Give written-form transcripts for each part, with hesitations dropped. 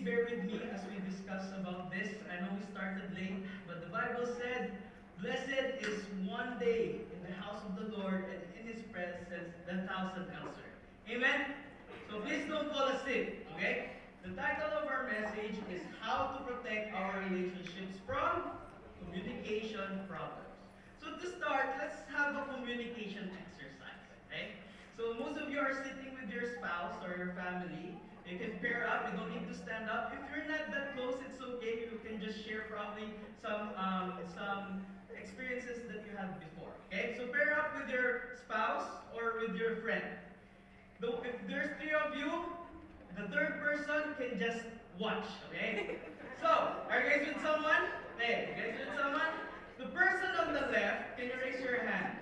bear with me as we discuss about this. I know we started late, but the Bible said, "Blessed is one day in the house of the Lord, and in His presence 1,000 elsewhere." Amen? So please don't fall asleep, okay? The title of our message is How to Protect Our Relationships from Communication Problems. So to start, let's have a communication exercise, okay? So most of you are sitting with your spouse or your family. You can pair up. You don't need to stand up. If you're not that close, it's okay. You can just share probably some experiences that you had before. Okay, so pair up with your spouse or with your friend. Though if there's three of you, the third person can just watch. Okay. So are you guys with someone? Hey, you guys with someone? The person on the left, can you raise your hand?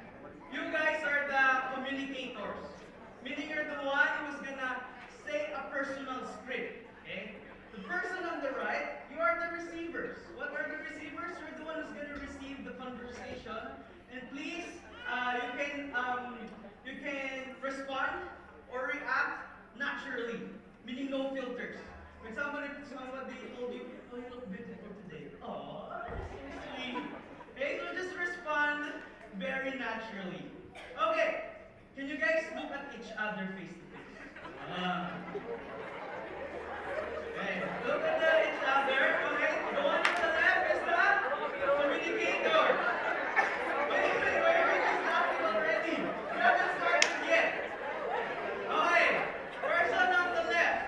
You guys are the communicators. Meaning you're the one who's gonna say a personal script. Okay? The person on the right, you are the receivers. What are the receivers? You're the one who's gonna receive the conversation. And please, you can respond or react naturally, meaning no filters. When somebody told you, "Oh, you look beautiful today," oh, that's so sweet. Okay, so just respond very naturally. Okay, can you guys look at each other face to face? Okay, look at each other. Okay, the one on the left is the communicator. Wait, we're just starting already. We haven't started yet. Okay, person on the left.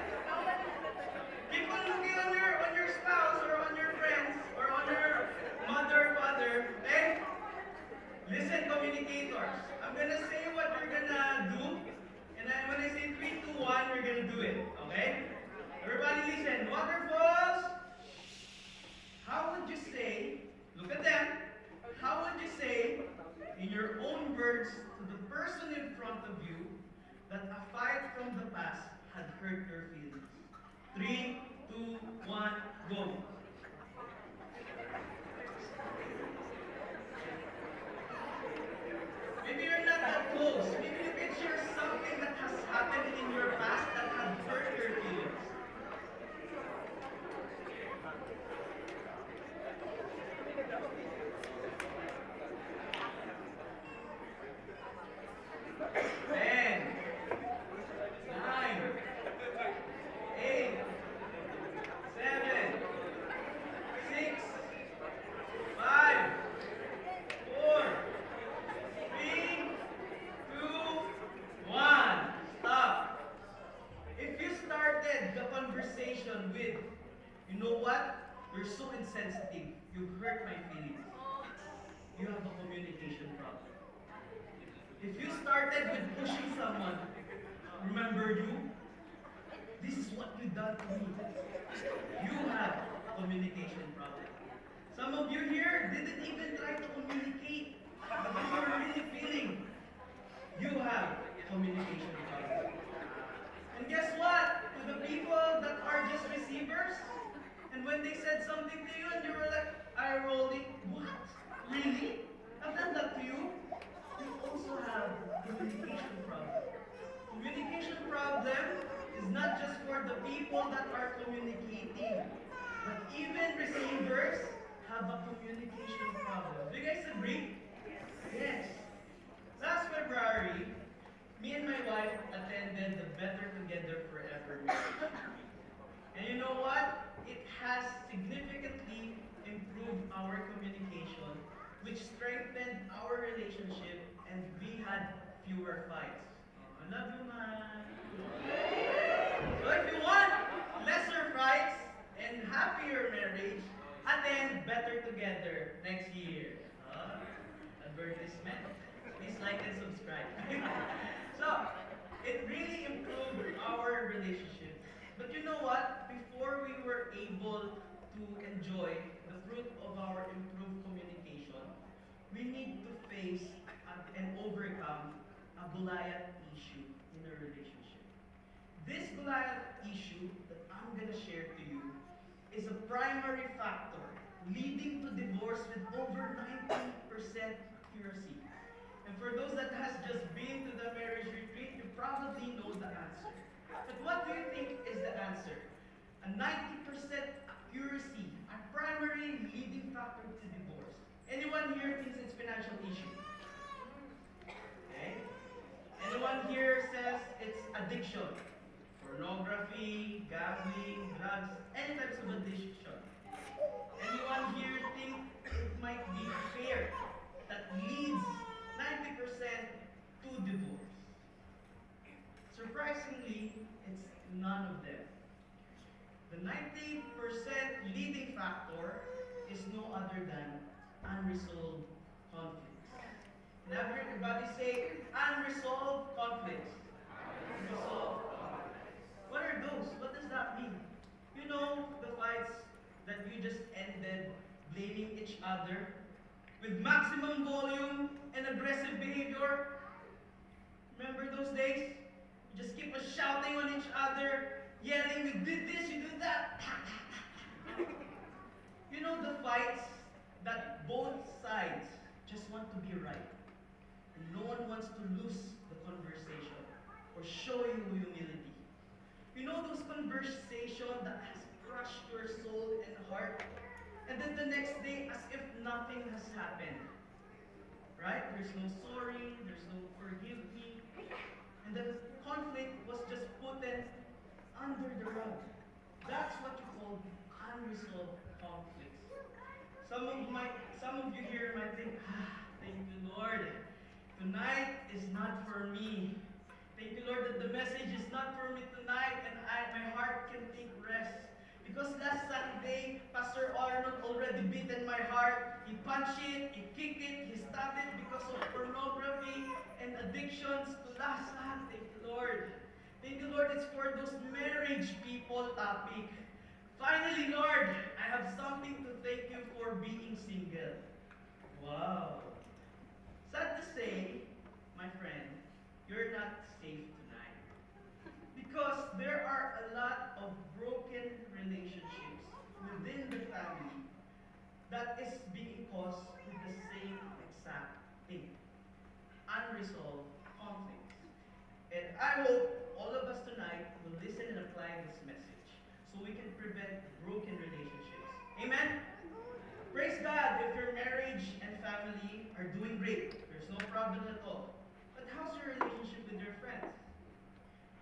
Keep on looking on your spouse or on your friends or on your mother, father, and listen, communicators. I'm gonna say what you're gonna do, and then when I say 3, 2, 1, you're gonna do it. Okay? Everybody listen. Waterfalls. How would you say? Look at them. How would you say, in your own words, to the person in front of you, that a fight from the past had hurt your feelings? 3, 2, 1, go. Maybe you're not that close. Maybe you can share something that has happened in your past that has hurt your feelings. Ten, nine, eight, seven, six, five, four, three, two, one. Stop. If you started the conversation with, "You know what? You're so insensitive. You hurt my feelings," you have a communication problem. If you started with pushing someone, "Remember you? This is what you done to me," you have a communication problem. Some of you here didn't even try to communicate what you were really feeling. You have communication problem. And guess what? To the people that are just receivers, and when they said something to you and you were like eye rolling, "What? Really? I've done that to you?" You also have communication problem. Communication problem is not just for the people that are communicating, but even receivers have a communication problem. Do you guys agree? Yes. Last February, me and my wife attended the Better Together Forever meeting. And you know what? It has significantly improved our communication, which strengthened our relationship, and we had fewer fights. I love you, man. So if you want lesser fights and happier marriage, attend Better Together next year. Advertisement. Please like and subscribe. So, it really improved our relationship. But you know what? Before we were able to enjoy the fruit of our improved communication, we need to face and overcome a Goliath issue in a relationship. This Goliath issue that I'm going to share to you is a primary factor leading to divorce with over 90% accuracy. And for those that has just been to the marriage retreat, you probably know the answer. But what do you think is the answer? a 90% accuracy, a primary leading factor to divorce. Anyone here thinks it's financial issue? Okay. Anyone here says it's addiction? Pornography, gambling, drugs, any types of addiction. Anyone here think it might be fear that leads 90% to divorce? Surprisingly, it's none of them. The 90% leading factor is no other than unresolved conflicts. And everybody say unresolved conflicts. Unresolved conflicts. What are those? What does that mean? You know the fights that you just ended blaming each other with maximum volume and aggressive behavior. Remember those days? You just keep shouting on each other, yelling, you did this, you did that. You know the fights that both sides just want to be right. And no one wants to lose the conversation or show you humility. You know those conversations that has crushed your soul and heart? And then the next day, as if nothing has happened. Right? There's no sorry, there's no forgive me. And the conflict was just put under the rug. That's what you call unresolved conflicts. Some of you here might think, thank you, Lord. Tonight is not for me. Thank you, Lord, that the message is not for me tonight, and my heart can take rest. Because last Sunday, Pastor Arnold already beaten my heart. He punched it, he kicked it, he stabbed it because of pornography and addictions to last night. Thank you, Lord. Thank you, Lord, it's for those marriage people topic. Finally, Lord, I have something to thank you for being single. Wow. Sad to say, my friend, you're not safe tonight. Because there are a lot of broken relationships within the family that is being caused with the same exact thing. Unresolved conflicts. And I hope all of us tonight will listen and apply this message so we can prevent broken relationships. Amen? Praise God if your marriage and family are doing great. There's no problem at all. But how's your relationship with your friends?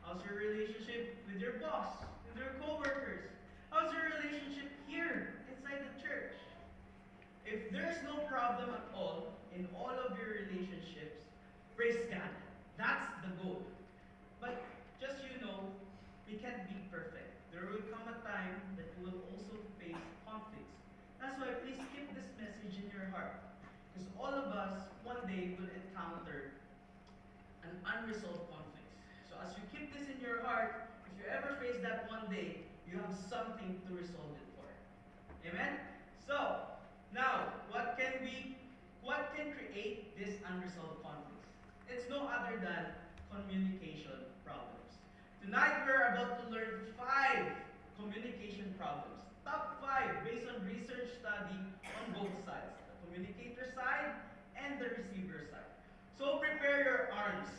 How's your relationship with your boss, with your co-workers? How's your relationship here inside the church? If there's no problem at all in all of your relationships, praise God. That's the goal. But just so you know, we can't be perfect. There will come a time that you will also face conflicts. That's why please keep this message in your heart. Because all of us one day will encounter an unresolved conflict. So as you keep this in your heart, if you ever face that one day, you have something to resolve it for. Amen? So, now, what can create this unresolved conflicts? It's no other than communication problems. Tonight we're about to learn 5 communication problems. Top 5 based on research study on both sides. The communicator side and the receiver side. So prepare your arms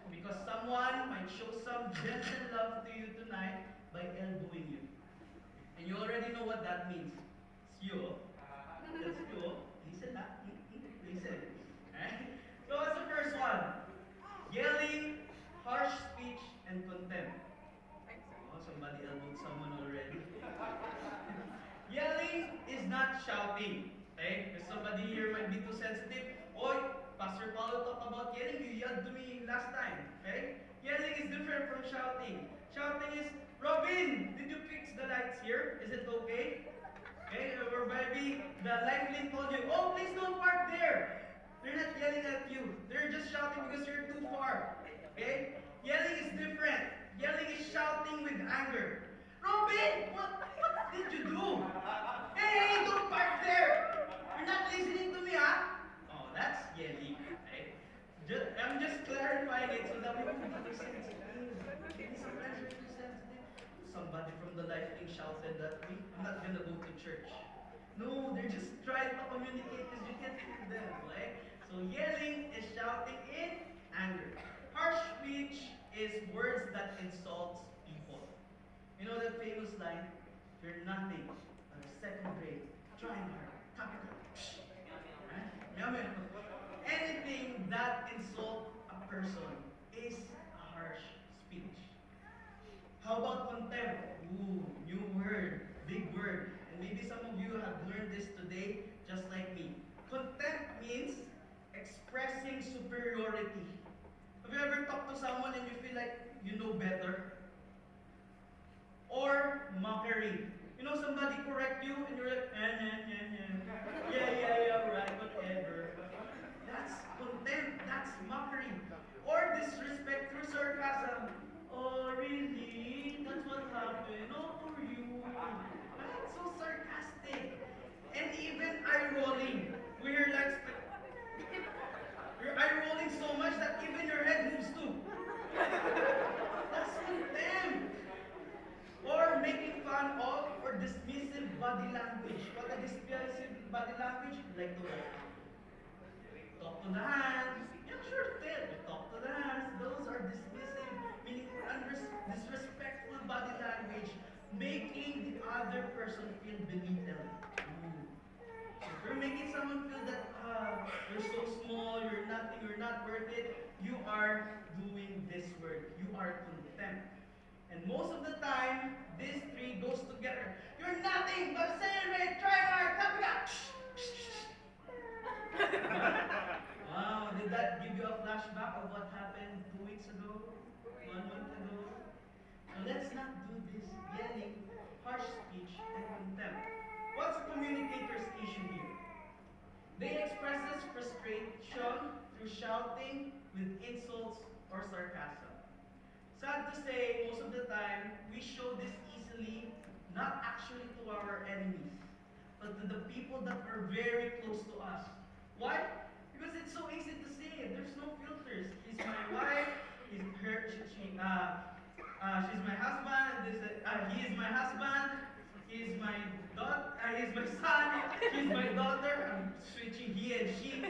because someone might show some gentle love to you tonight by elbowing you. And you already know what that means. It's you. That's you. Listen up. Listen. Right? So what's the first one? Yelling, harsh speech, and contempt. Oh, somebody elbowed someone already. Yelling is not shouting. Okay? Because somebody here might be too sensitive. Oi, Pastor Paulo talked about yelling. You yelled to me last time. Okay? Yelling is different from shouting. Shouting is, Robin, did you fix the lights here? Is it okay? Okay? Or maybe the lifeline told you, oh, please don't park there. They're not yelling at you. They're just shouting because you're too far. Okay? Yelling is different. Yelling is shouting with anger. Robin, what did you do? Hey, don't park there. You're not listening to me, huh? Oh, that's yelling. Okay? I'm just clarifying it so that we don't be too sensitive. Maybe sometimes you're too sensitive. Somebody from the life thing shouted that week, I'm not gonna go to church. No, they're just trying to communicate because you can't hear them, right? So yelling is shouting in anger. Harsh speech is words that insults people. You know that famous line? you're nothing but a second grade, trying hard, capital. Right? Meow meow. Anything that insult a person is a harsh speech. How about contempt? Ooh, new word, big word. And maybe some of you have learned this today, just like me. Contempt means expressing superiority. Have you ever talked to someone and you feel like you know better? Or mockery. You know, somebody correct you and you're like, yeah, right, whatever. That's contempt, that's mockery. Or disrespect through sarcasm. Oh, really? That's what happened? Oh, for you. That's so sarcastic. And even eye rolling. We're like, you're eye rolling so much that even your head moves too. That's contempt. Or making fun of or dismissive body language. What a dismissive body language? Like to talk to the hands. Yeah, sure, tell. You talk to the hands. Those are dismissive, meaning disrespectful body language, making the other person feel belittled. Ooh. So if you're making someone feel that you're so small, you're nothing, you're not worth it, you are doing this word. You are contempt. And most of the time, these three goes together. You're nothing but celebrate, try hard, come back. Wow, did that give you a flashback of what happened 2 weeks ago? 1 month ago? So let's not do this yelling, harsh speech, and contempt. What's a communicator's issue here? They expresses frustration through shouting with insults or sarcasm. Sad to say, most of the time, we show this easily, not actually to our enemies, but to the people that are very close to us. Why? Because it's so easy to say it. There's no filters. He's my wife. She's my husband. He is my husband. He's my he's my son. She's my daughter. I'm switching he and she.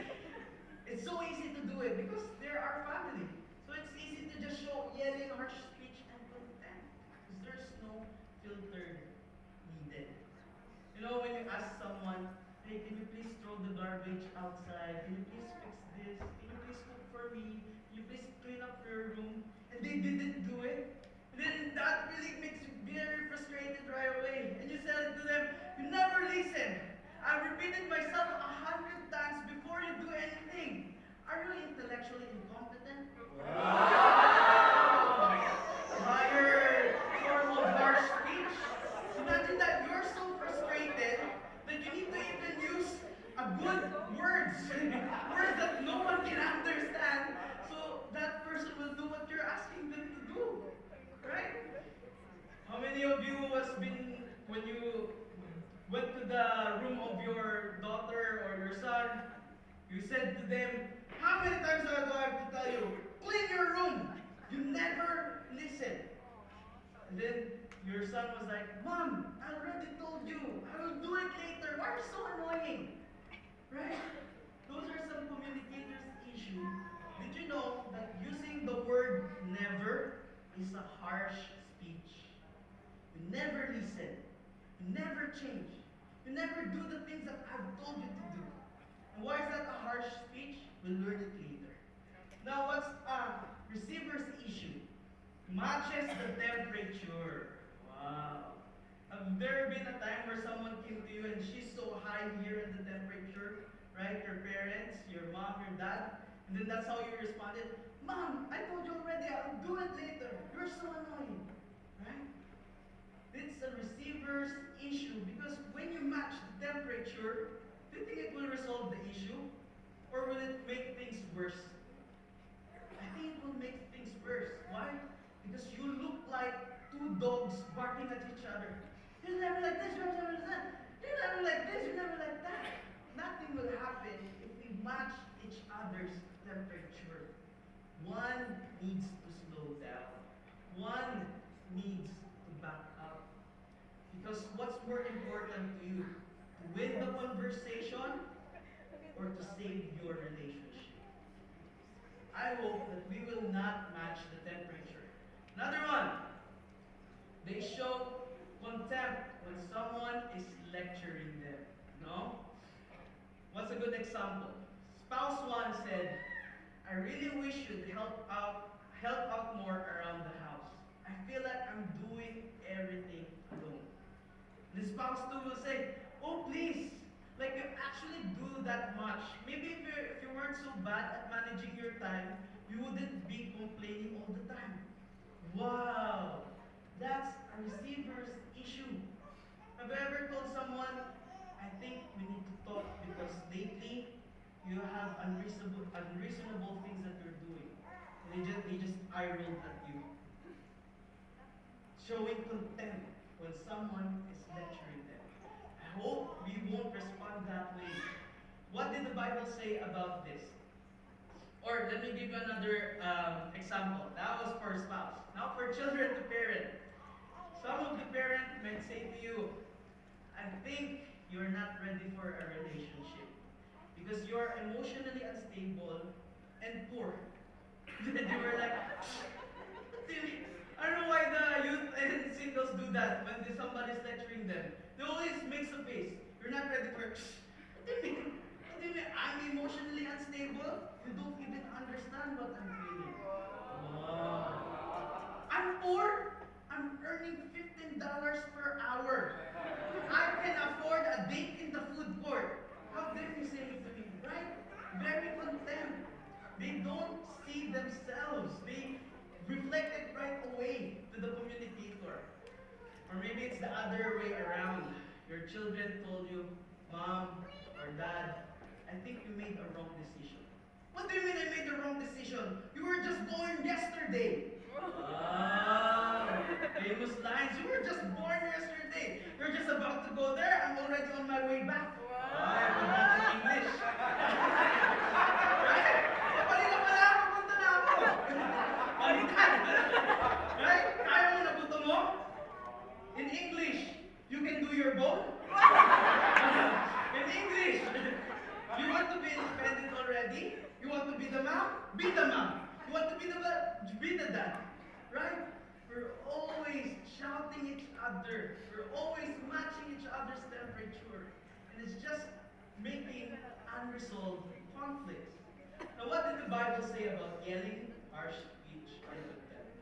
It's so easy to do it because they're our family. So it's easy to just show yelling, harsh speech, and contempt. Because there's no filter needed. You know, when you ask someone, hey, can you please throw the garbage outside? Can you please fix this? Can you please cook for me? Can you please clean up your room? And they didn't do it. And then that really makes you very frustrated right away. And you said to them, you never listen. I repeated myself 100 times before you do anything. Are you intellectually incompetent? Wow! Higher form of harsh speech. Imagine that you're so frustrated that you need to even use a good words, words that no one can understand, so that person will do what you're asking them to do, right? How many of you has been when you went to the room of your daughter or your son, you said to them, how many times do I have to tell you, clean your room? You never listen. And then your son was like, Mom, I already told you. I will do it later. Why are you so annoying? Right? Those are some communicators' issues. Did you know that using the word never is a harsh speech? You never listen. You never change. You never do the things that I've told you to do. And why is that a harsh speech? We'll learn it later. Now, what's a receiver's issue? Matches the temperature. Wow. Have there been a time where someone came to you and she's so high here in the temperature, right? Your parents, your mom, your dad, and then that's how you responded. Mom, I told you already, I'll do it later. You're so annoying, right? It's a receiver's issue because when you match the temperature, do you think it will resolve the issue? Or will it make things worse? I think it will make things worse. Why? Because you look like two dogs barking at each other. You're never like this, you're never like that. You're never like this, you're never like that. Nothing will happen if we match each other's temperature. One needs to slow down. One needs to back up. Because what's more important to you? To win the conversation or to save your relationship? I hope that we will not match the temperature. Another one. They show contempt when lecturing them. No? What's a good example? Spouse one said, I really wish you'd help out more around the house. I feel like I'm doing everything alone. The spouse two will say, oh please, like you actually do that much. Maybe if you weren't so bad at managing your time, you wouldn't be complaining all the time. Wow, that's a receiver's issue. Have you ever told someone, I think we need to talk because lately you have unreasonable things that you're doing. And they just eye rolled at you. Showing contempt when someone is lecturing them. I hope we won't respond that way. What did the Bible say about this? Or let me give you another example. That was for spouse. Now for children to parent. Some of the parents might say to you, I think you're not ready for a relationship because you're emotionally unstable and poor. They were like, I don't know why the youth and singles do that when somebody's lecturing them. They always make a face. You're not ready for. What do you mean? What do you mean? I'm emotionally unstable. You don't even understand what I'm feeling. Wow. I'm poor. I'm earning $15 per hour. I can afford a date in the food court. How dare you say it to me, right? Very contempt. They don't see themselves. They reflect it right away to the communicator. Or maybe it's the other way around. Your children told you, Mom or Dad, I think you made a wrong decision. What do you mean I made the wrong decision? You were just born yesterday. Ah, famous lines. You were just born yesterday. You're just about to go there. I'm already on my way back. I forgot in English. Right? Kanina pala, papunta na ako. Balikan. Right? Kaya mo nabuto mo? In English, you can do your bone. In English, you want to be independent already? You want to be the mom? Be the mom. You want to be the dad. Right? We're always shouting each other. We're always matching each other's temperature. And it's just making unresolved conflicts. Now, what did the Bible say about yelling, harsh speech, and contempt?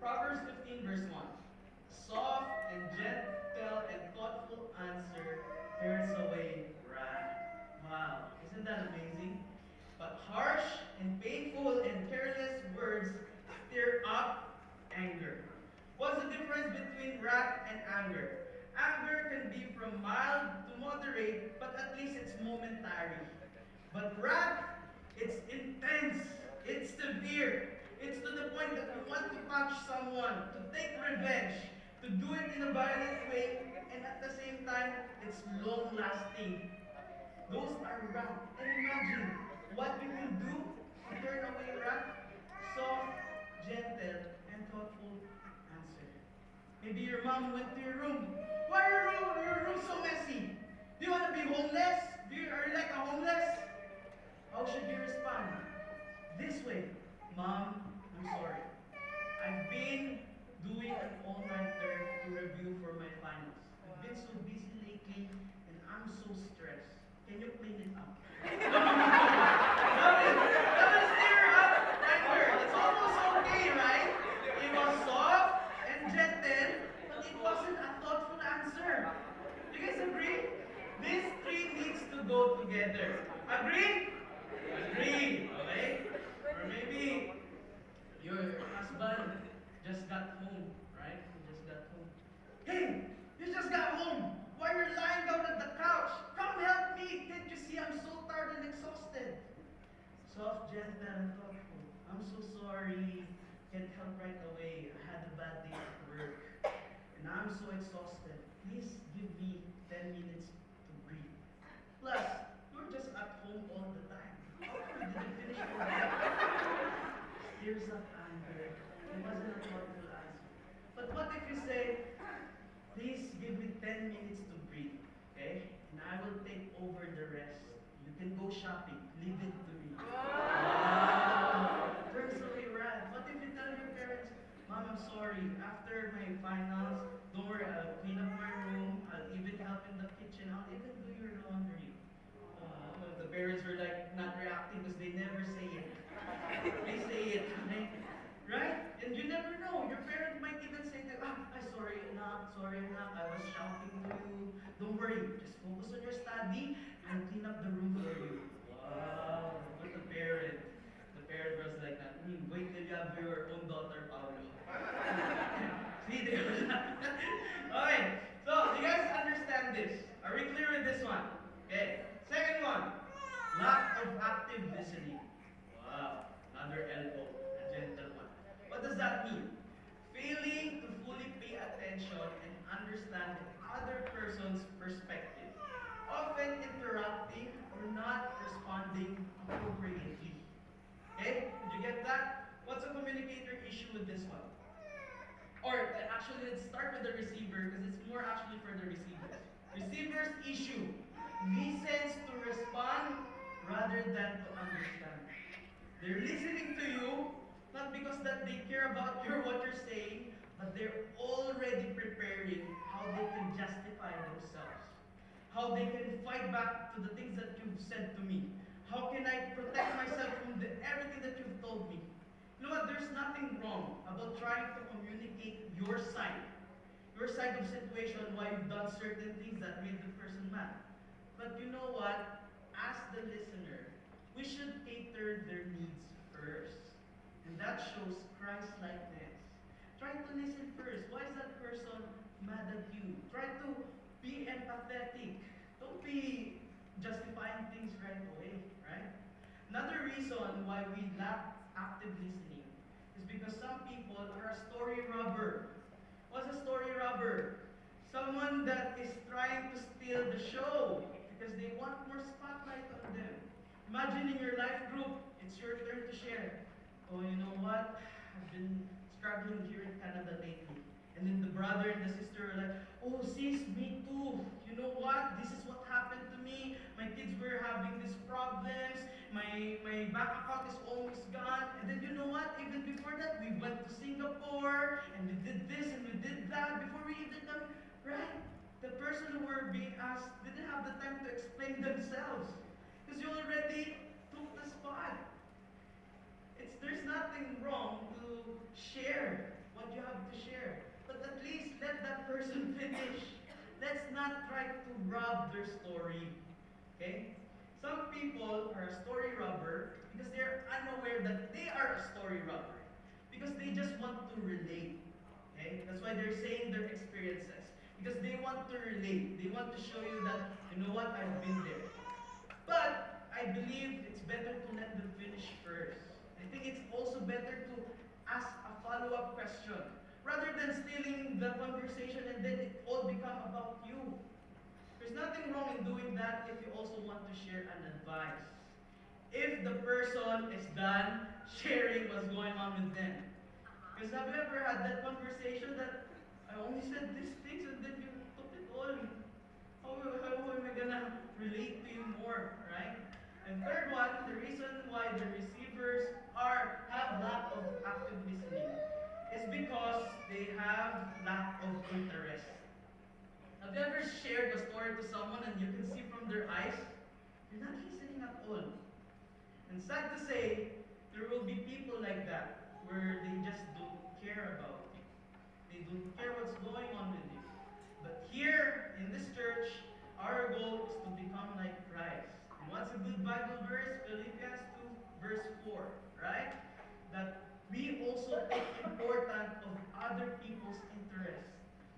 Proverbs 15, verse 1. Soft and gentle and thoughtful answer turns away wrath. Wow, isn't that amazing? But harsh and painful and careless words stir up anger. What's the difference between wrath and anger? Anger can be from mild to moderate, but at least it's momentary. But wrath, it's intense, it's severe. It's to the point that you want to punch someone, to take revenge, to do it in a violent way, and at the same time, it's long-lasting. Those are wrath. And imagine what we will do to turn away wrath. Soft, gentle, and thoughtful answer. Maybe your mom went to your room. Why are your room so messy? Do you want to be homeless? Are you like a homeless? How should you respond? This way. Mom, I'm sorry. I've been doing an all-nighter to review for my finals. I've been so busy lately and I'm so stressed. Can you clean it up? Don't stir up anger. It's almost okay, right? It was soft and gentle, but it wasn't a thoughtful answer. You guys agree? These three needs to go together. Agree? Agree. Okay? Or maybe your husband just got home, right? He just got home. Hey, you just got home. Why are you lying down at the couch? Come help me. Can't you see I'm so tired and exhausted? Soft, gentle, and thoughtful. I'm so sorry. Can't help right away. I had a bad day at work. And I'm so exhausted. Please give me 10 minutes to breathe. Plus, you're just at home all the time. How come you didn't finish your work? Tears of anger. It wasn't a thoughtful answer. But what if you say, please give me 10 minutes to breathe, okay? And I will take over the rest. You can go shopping. Leave it to me. Wow. Turns away wrath. What if you tell your parents, Mom, I'm sorry. After my finals, don't worry, I'll clean up my room. sorry anak, I was shouting to you. Don't worry, just focus on your study. I'll clean up the room for you. Wow, what a parent. The parent was like that. Wait till you have your own daughter, Paolo. See, they were like okay, so do you guys understand this? Are we clear with this one? Okay, second one, lack of active listening. Wow, another elbow, a gentle one. What does that mean? Failing to fully pay attention and understand the other person's perspective, often interrupting or not responding appropriately. Okay? Did you get that? What's a communicator issue with this one? Or actually, let's start with the receiver because it's more actually for the receivers. Receiver's issue listens to respond rather than to understand. They're listening to you not because that they care about what you're saying, but they're already preparing how they can justify themselves, how they can fight back to the things that you've said to me. How can I protect myself from everything that you've told me? You know what? There's nothing wrong about trying to communicate your side of situation, why you've done certain things that made the person mad. But you know what? As the listener, we should cater their needs first. And that shows Christ-likeness. Try to listen first. Why is that person mad at you? Try to be empathetic. Don't be justifying things right away, right? Another reason why we lack active listening is because some people are a story robber. What's a story robber? Someone that is trying to steal the show because they want more spotlight on them. Imagine in your life group, it's your turn to share. Oh, you know what? I've been struggling here in Canada lately. And then the brother and the sister are like, oh sis, me too. You know what? This is what happened to me. My kids were having these problems. My bank account is almost gone. And then you know what? Even before that, we went to Singapore and we did this and we did that before we even come. Right? The person who were being asked didn't have the time to explain themselves. Because you already took the spot. There's nothing wrong to share what you have to share. But at least let that person finish. Let's not try to rob their story. Okay? Some people are a story robber because they're unaware that they are a story robber. Because they just want to relate. Okay? That's why they're saying their experiences. Because they want to relate. They want to show you that, you know what, I've been there. But I believe it's better to let them finish first. I think it's also better to ask a follow-up question rather than stealing the conversation and then it all become about you. There's nothing wrong in doing that if you also want to share an advice. If the person is done sharing what's going on with them. Because have you ever had that conversation that I only said these things and then you took it all? How am I gonna relate to you more, right? And third one, the reason why the receivers have lack of active listening is because they have lack of interest. Have you ever shared a story to someone and you can see from their eyes, they're not listening at all? And sad to say, there will be people like that, where they just don't care about you. They don't care what's going on with you. But here, in this church, our goal is to become like Christ. And what's a good Bible verse? Philippians 2, verse 4, right? That we also take important of other people's interests.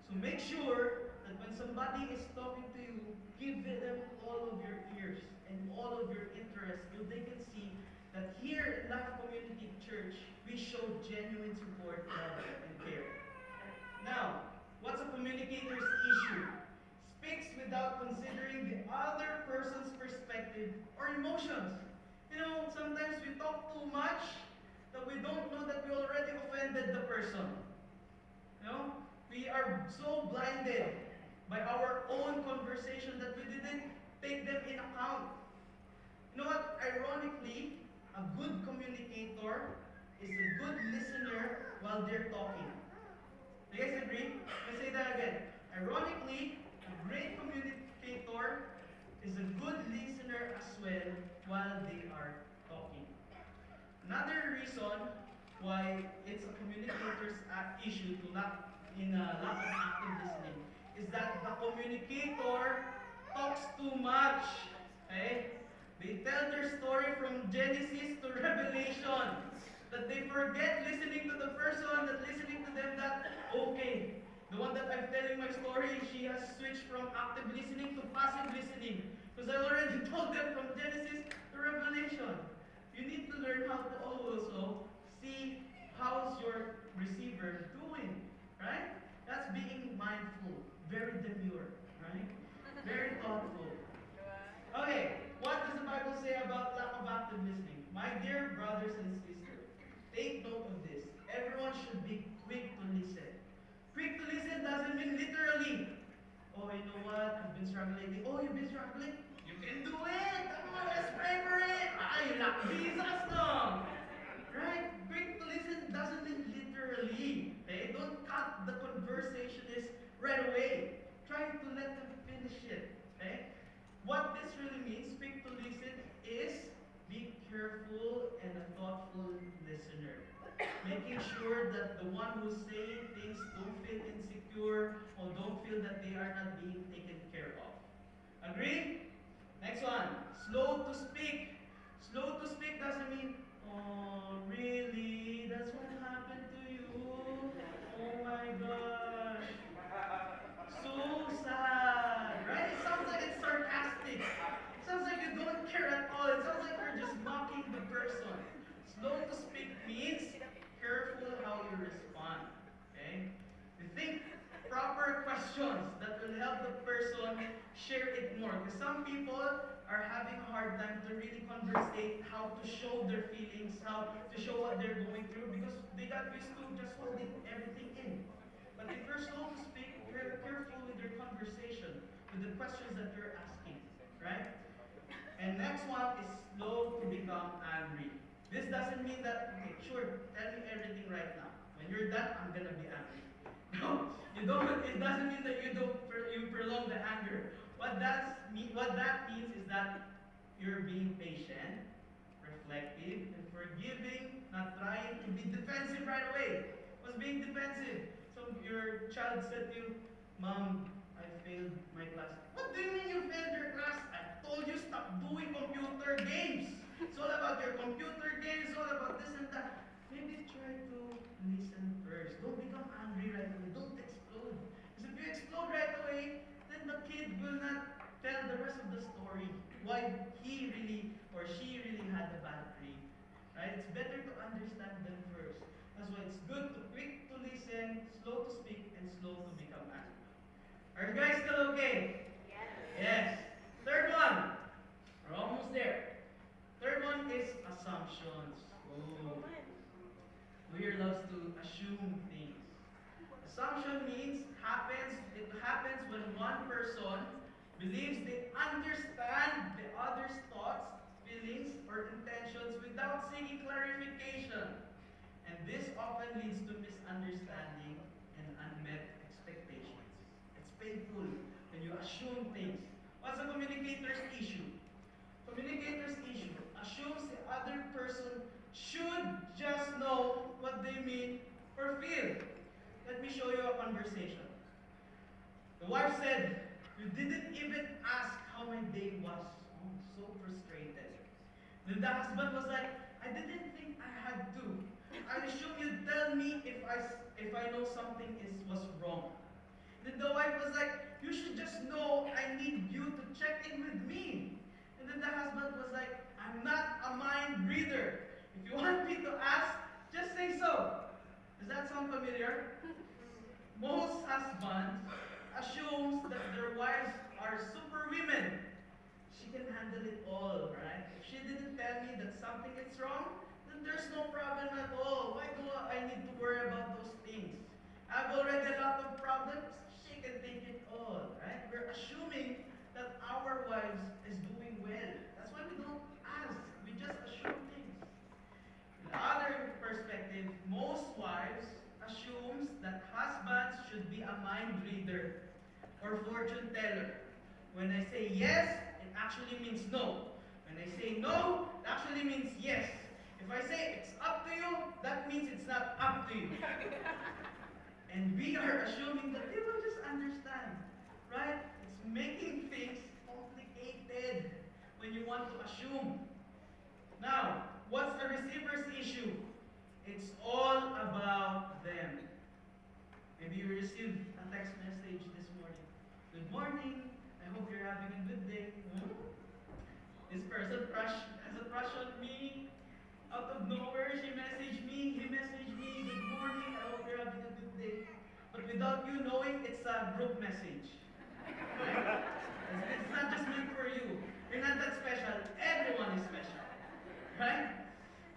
So make sure that when somebody is talking to you, give them all of your ears and all of your interests so they can see that here in Life Community Church, we show genuine support, love, and care. Now, what's a communicator's issue? Speaks without considering the other person's perspective or emotions. You know, sometimes we talk too much that we don't know that we already offended the person. You know, we are so blinded by our own conversation that we didn't take them in account. You know what? Ironically, a good communicator is a good listener while they're talking. Do you guys agree? Let's say that again. Ironically, a great communicator is a good listener as well while they are talking. Another reason why it's a communicator's issue to lack of active that the communicator talks too much. Okay? They tell their story from Genesis to Revelation. That they forget listening to the person that listening to them that, okay, the one that I'm telling my story, she has switched from active listening to passive listening. Because I already told them from Genesis to Revelation. You need to learn how to also see how's your receiver doing, right? That's being mindful, very demure, right? Very thoughtful. Okay, what does the Bible say about lack of active listening? My dear brothers and sisters, take note of this. Everyone should be quick to listen. Quick to listen doesn't mean literally. Oh, you know what? I've been struggling. Oh, you've been struggling? You can do it! Come on, let's pray for it! Ah, you like Jesus, no? Right? Quick to listen doesn't mean literally. Okay? Don't cut the conversationist right away. Try to let them finish it. Okay? What this really means, quick to listen, is be careful and a thoughtful listener. Making sure that the one who's saying things don't feel insecure or don't feel that they are not being taken care of. Agree? Next one. Slow to speak. Slow to speak doesn't mean, oh, really? That's what happened to you? Oh my gosh. So sad. Right? It sounds like it's sarcastic. It sounds like you don't care at all. It sounds like you're just mocking the person. Slow to speak means careful how you respond. Okay? You think proper questions that will help the person share it more. Because some people are having a hard time to really conversate how to show their feelings, how to show what they're going through, because they got used to just holding everything in. But if you're slow to speak, you're careful with your conversation, with the questions that you're asking, right? And next one is slow to become angry. This doesn't mean that, okay, sure, tell me everything right now. When you're done, I'm gonna be angry. No, you don't. It doesn't mean that you prolong the anger. What that means is that you're being patient, reflective, and forgiving, not trying to be defensive right away. What's being defensive? So your child said to you, Mom, I failed my class. What do you mean you failed your class? I told you stop doing computer games. It's all about your computer games, it's all about this and that. Maybe try to listen first. Don't become angry right away. Don't explode. Because if you explode right away, then the kid will not tell the rest of the story. Why he really or she really had a bad grade. Right? It's better to understand them first. That's why it's good to quick to listen, slow to speak, and slow to become angry. Are you guys still okay? Yes. Third one. We're almost there. Third one is assumptions. Oh. Who here loves to assume things? Assumption means it happens when one person believes they understand the other's thoughts, feelings, or intentions without seeking clarification. And this often leads to misunderstanding and unmet expectations. It's painful when you assume things. What's a communicator's issue? Communicator's issue assumes the other person should just know what they mean or feel. Let me show you a conversation. The wife said, "You didn't even ask how my day was." Oh, so frustrated. Then the husband was like, "I didn't think I had to. I assume you'd tell me if I know something was wrong." Then the wife was like, "You should just know I need you to check in with me." And then the husband was like, "I'm not a mind reader. If you want me to ask, just say so." Does that sound familiar? Most husbands assumes that their wives are super women. She can handle it all, right? If she didn't tell me that something is wrong, then there's no problem at all. Why do I need to worry about those things? I have already a lot of problems. She can take it all, right? We're assuming that our wives is doing well. That's why we don't ask. We just assume things. In the other perspective, most wives assumes that husbands should be a mind reader or fortune teller. When I say yes, it actually means no. When I say no, it actually means yes. If I say it's up to you, that means it's not up to you. And we are assuming that they will just understand. making things complicated when you want to assume. Now, what's the receiver's issue? It's all about them. Maybe you received a text message this morning. Good morning. I hope you're having a good day. This person has a crush on me. Out of nowhere, she messaged me. He messaged me. Good morning. I hope you're having a good day. But without you knowing, it's a group message. Right? It's not just meant for you. You're not that special. Everyone is special. Right?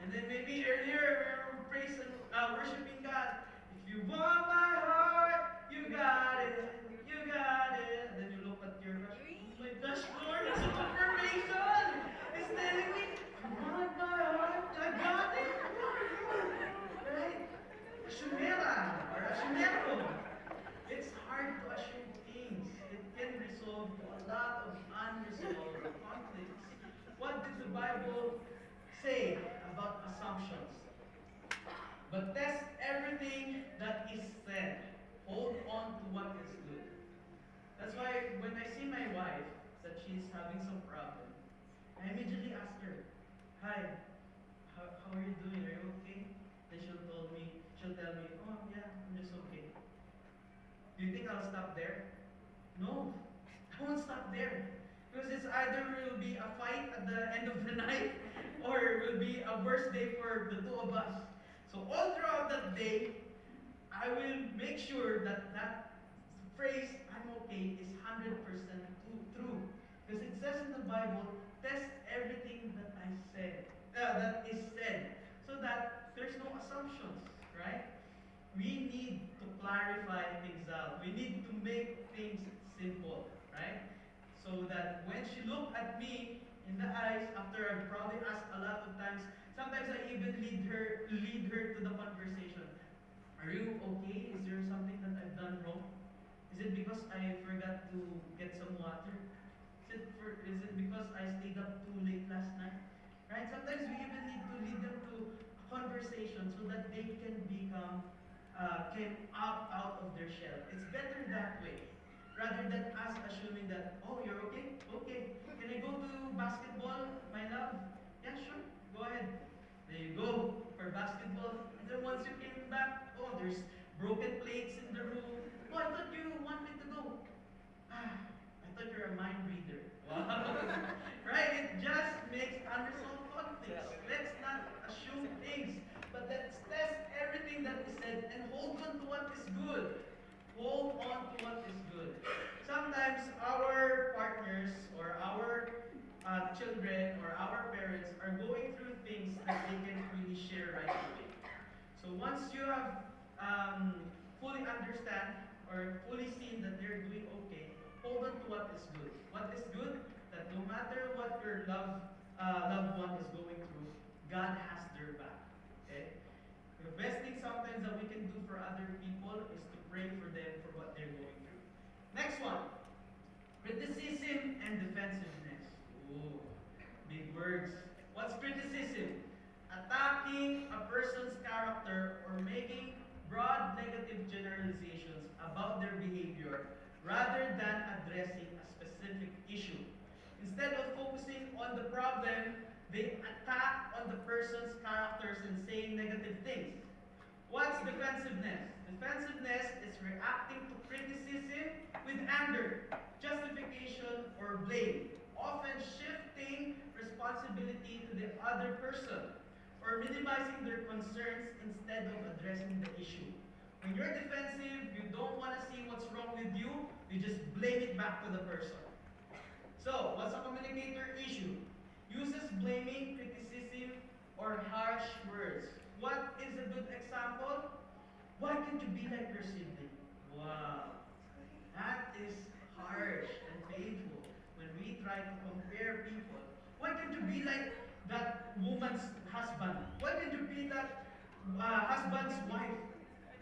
And then maybe earlier we were praising, worshiping God. If you want my heart, you got it. You got it. And then you look at your crush. Oh my gosh, Lord, it's a confirmation. It's telling me, you want my heart, I got it. Right? A shumera or a shumero. It's hard to assume things. It can resolve a lot of unresolved conflicts. What did the Bible say about assumptions? But test everything that is said. Hold on to what is good. That's why when I see my wife that she's having some problem, I immediately ask her, "Hi, how are you doing? Are you okay?" Then she'll tell me, "Oh yeah, I'm just okay." Do you think I'll stop there? No, I won't stop there. Because it's either will be a fight at the end of the night or it will be a worse day for the two of us. So all throughout that day, I will make sure that that phrase, "I'm okay," is 100% true. Because it says in the Bible, test everything that is said, so that there's no assumptions, right? We need to clarify things out. We need to make things simple, right? So that when she looked at me in the eyes, after I've probably asked a lot of times, sometimes I even lead her to the conversation. "Are you okay? Is there something that I've done wrong? Is it because I forgot to get some water? Is it because I stayed up too late last night?" Right? Sometimes we even need to lead them to a conversation so that they can came out of their shell. It's better that way. Rather than us assuming that, "Oh, you're okay? Okay. Can I go to basketball, my love?" "Yeah, sure. Go ahead." There you go for basketball. And then once you came back, "Oh, there's broken plates in the room. Oh, I thought you want me to go." I thought you're a mind reader. Wow. Right? It just makes unresolved conflicts. Let's not assume things, but let's test everything that is said and hold on to what is good. Hold on to what is good. Sometimes our partners or our children or our parents are going through things that they can't really share right away. So once you have fully understand or fully seen that they're doing okay, hold on to what is good. What is good? That no matter what your loved one is going through, God has their back. Okay? The best thing sometimes that we can do for other people is to pray for them for what they're going through. Next one, criticism and defensiveness. Ooh, big words. What's criticism? Attacking a person's character or making broad negative generalizations about their behavior rather than addressing a specific issue. Instead of focusing on the problem, they attack on the person's characters and saying negative things. What's defensiveness? Defensiveness is reacting to criticism with anger, justification, or blame, often shifting responsibility to the other person or minimizing their concerns instead of addressing the issue. When you're defensive, you don't want to see what's wrong with you, you just blame it back to the person. So, what's a communicator issue? Uses blaming, criticism, or harsh words. What is a good example? "Why can't you be like your sibling?" Wow. That is harsh and painful when we try to compare people. "Why can't you be like that woman's husband? Why can't you be that husband's wife?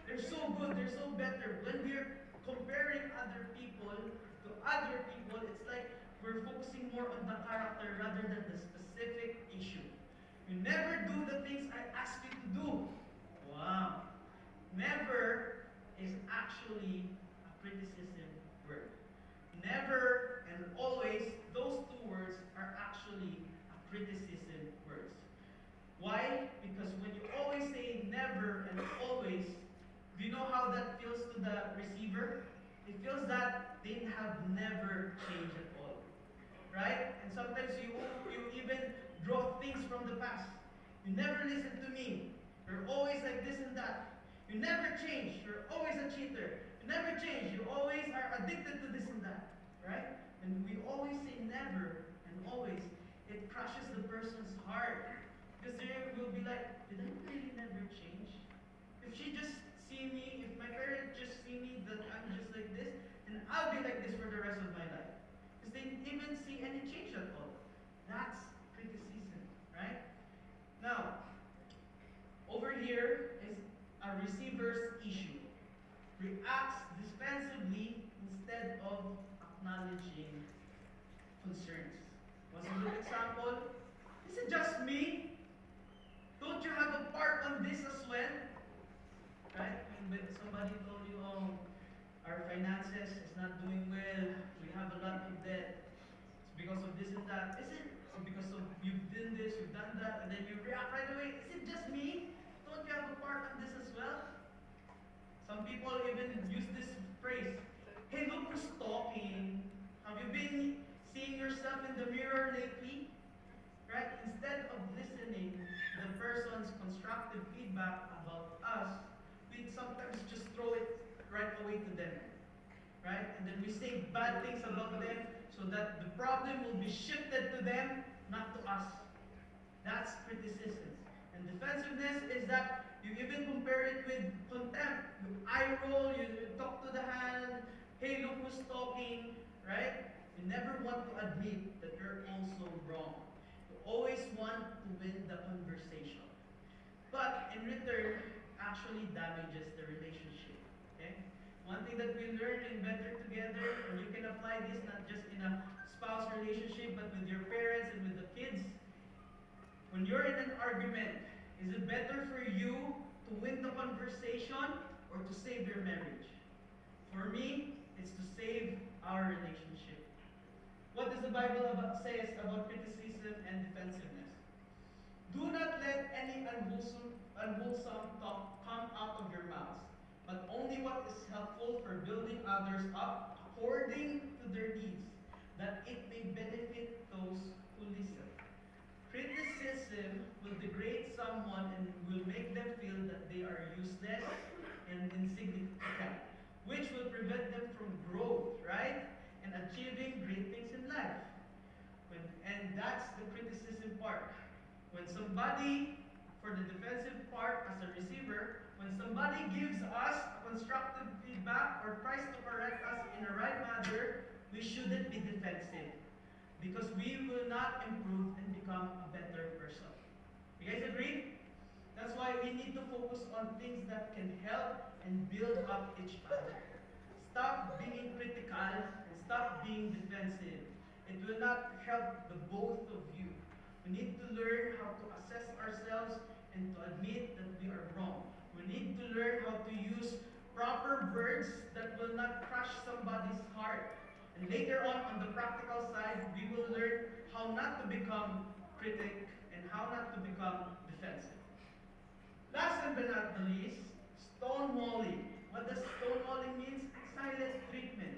They're so good, they're so better." When we're comparing other people to other people, it's like we're focusing more on the character rather than the specific issue. "You never do the things I ask you to do." Wow. Never is actually a criticism word. Never feels that they have never changed at all. Right? And sometimes you even draw things from the past. You never listen to me. You're always like this and that. You never change. You're always a cheater. You never change. You always are addicted to this and that. Right? And we always say never and always. It crushes the person's heart. Because they will be like, did I really never change? If she just see me, if my parents just see me that I'm just like this, then I'll be like this for the rest of my life. Because they didn't even see any change at all. That's criticism, right? Now, over here is a receiver's issue. Reacts defensively instead of acknowledging concerns. What's a good example? Is it just me? Don't you have a part on this as well? Right? When somebody told you, oh, our finances is not doing well, we have a lot of debt. It's because of this and that. Is it? So because of you've done this, you've done that, and then you react right away. Is it just me? Don't you have a part on this as well? Some people even use this phrase, hey, look who's talking. Have you been seeing yourself in the mirror lately? Right? Instead of listening to the person's constructive feedback about us, we sometimes just throw it right away to them. Right? And then we say bad things about them so that the problem will be shifted to them, not to us. That's criticism. And defensiveness is that you even compare it with contempt. You eye roll, you talk to the hand, hey, look who's talking, right? You never want to admit that you're also wrong. You always want to win the conversation. But in return, actually damages the relationship. Okay? One thing that we learn in Better Together, and you can apply this not just in a spouse relationship, but with your parents and with the kids. When you're in an argument, is it better for you to win the conversation or to save your marriage? For me, it's to save our relationship. What does the Bible says about criticism and defensiveness? Do not let any unwholesome talk come out of your mouths, but only what is helpful for building others up according to their needs, that it may benefit those who listen. Criticism will degrade someone and will make them feel that they are useless and insignificant, which will prevent them from growth, right? And achieving great things in life. And that's the criticism part. When somebody, for the defensive part as a receiver, when somebody gives us constructive feedback or tries to correct us in a right manner, we shouldn't be defensive. Because we will not improve and become a better person. You guys agree? That's why we need to focus on things that can help and build up each other. Stop being critical and stop being defensive. It will not help the both of you. We need to learn how to assess ourselves and to admit that we are wrong. We need to learn how to use proper words that will not crush somebody's heart. And later on the practical side, we will learn how not to become critic and how not to become defensive. Last but not the least, stonewalling. What does stonewalling mean? Silent treatment,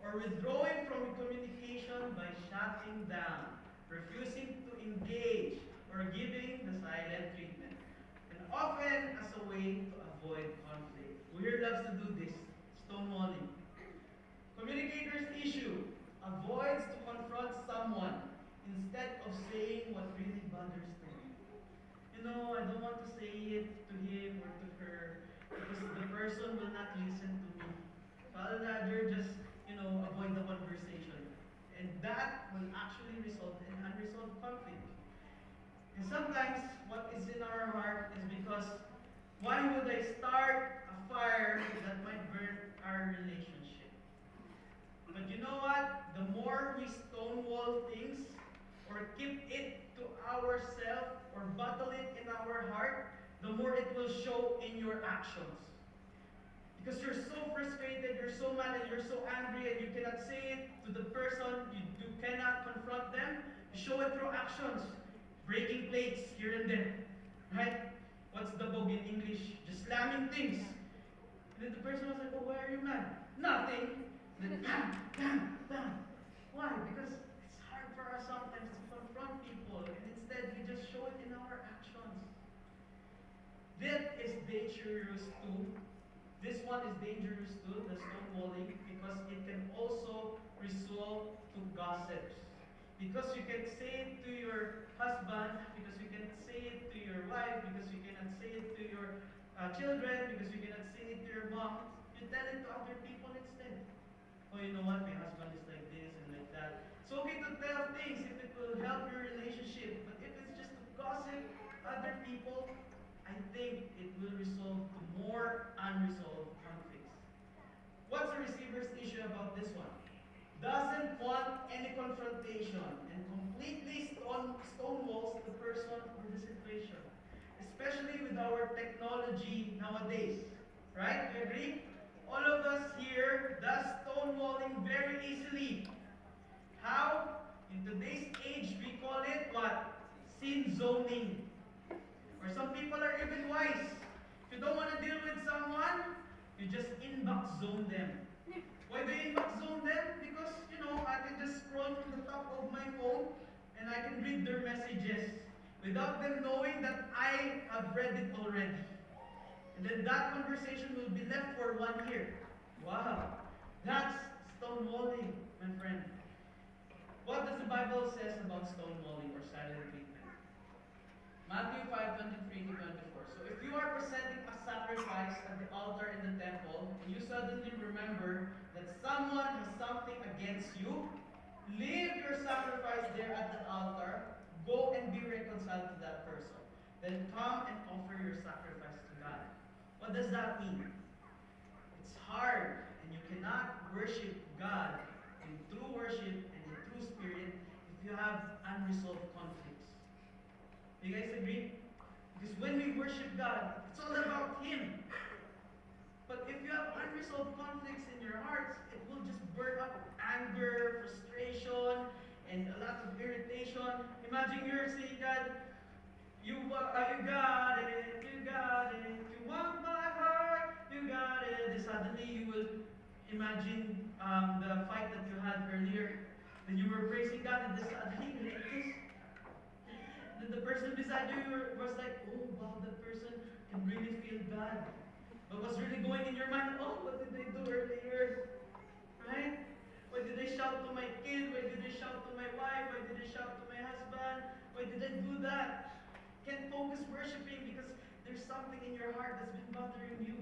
or withdrawing from communication by shutting down, refusing to engage, or giving the silent treatment. And often as a way to avoid conflict. Who here loves to do this? Stonewalling. Communicator's issue avoids to confront someone instead of saying what really bothers them. You know, I don't want to say it to him or to her because the person will not listen to me. So I'll rather just, avoid the conversation. And that will actually result in unresolved conflict. And sometimes what is in our heart is because why would I start a fire that might burn our relationship? But you know what? The more we stonewall things or keep it to ourselves or bottle it in our heart, the more it will show in your actions. Because you're so frustrated, you're so mad, and you're so angry, and you cannot say it to the person, you cannot confront them, you show it through actions. Breaking plates here and there. Right? What's the bog in English? Just slamming things. And then the person was like, oh, why are you mad? Nothing. dangerous too. This one is dangerous too, the stonewalling, because it can also result to gossips. Because you can say it to your husband, because you can say it to your wife, because you cannot say it to your children, because you cannot say it to your mom, you tell it to other people instead. Oh, you know what? My husband is like this and like that. It's okay to tell things if it will help your relationship, but if it's just to gossip other people, I think it will result to more unresolved conflicts. What's the receiver's issue about this one? Doesn't want any confrontation and completely stonewalls the person or the situation. Especially with our technology nowadays. Right? You agree? All of us here does stonewalling very easily. How? In today's age, we call it what? Sin zoning. Or some people are even wise. If you don't want to deal with someone, you just inbox zone them. Why do you inbox zone them? Because, I can just scroll from the top of my phone and I can read their messages without them knowing that I have read it already. And then that conversation will be left for 1 year. Wow, that's stonewalling, my friend. What does the Bible says about stonewalling or silent treatment? Matthew 5:23-24. So if you are presenting a sacrifice at the altar in the temple, and you suddenly remember that someone has something against you, leave your sacrifice there at the altar, go and be reconciled to that person. Then come and offer your sacrifice to God. What does that mean? It's hard, and you cannot worship God in true worship and in true spirit if you have unresolved conflicts. Do you guys agree? Because when we worship God, it's all about Him. But if you have unresolved conflicts in your hearts, it will just burn up anger, frustration, and a lot of irritation. Imagine you're saying, God, you got it, you got it, you want my heart, you got it. And suddenly you will imagine the fight that you had earlier. Then you were praising God, and then suddenly you like this. Then the person beside you was like, oh wow, that person can really feel God. But what's really going in your mind? Oh, what did they do earlier? Right? Why did they shout to my kid? Why did they shout to my wife? Why did they shout to my husband? Why did they do that? Can't focus worshiping because there's something in your heart that's been bothering you.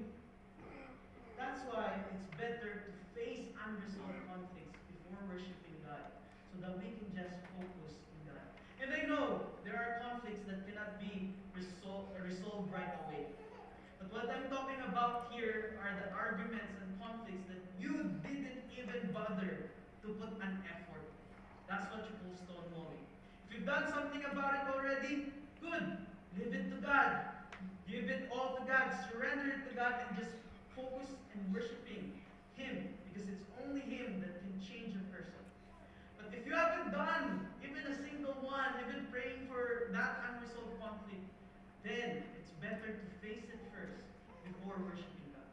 That's why it's better to face unresolved conflicts before worshiping God, so that we can just focus in God. And I know there are conflicts that cannot be resolved right away. But what I'm talking about here are the arguments and conflicts that you didn't even bother to put an effort. That's what you call stonewalling. If you've done something about it already, good. Leave it to God. Give it all to God. Surrender it to God and just focus and worshiping Him, because it's only Him that can change a person. But if you haven't done even a single one, even praying for that unresolved conflict, then it's better to face it first before worshiping God.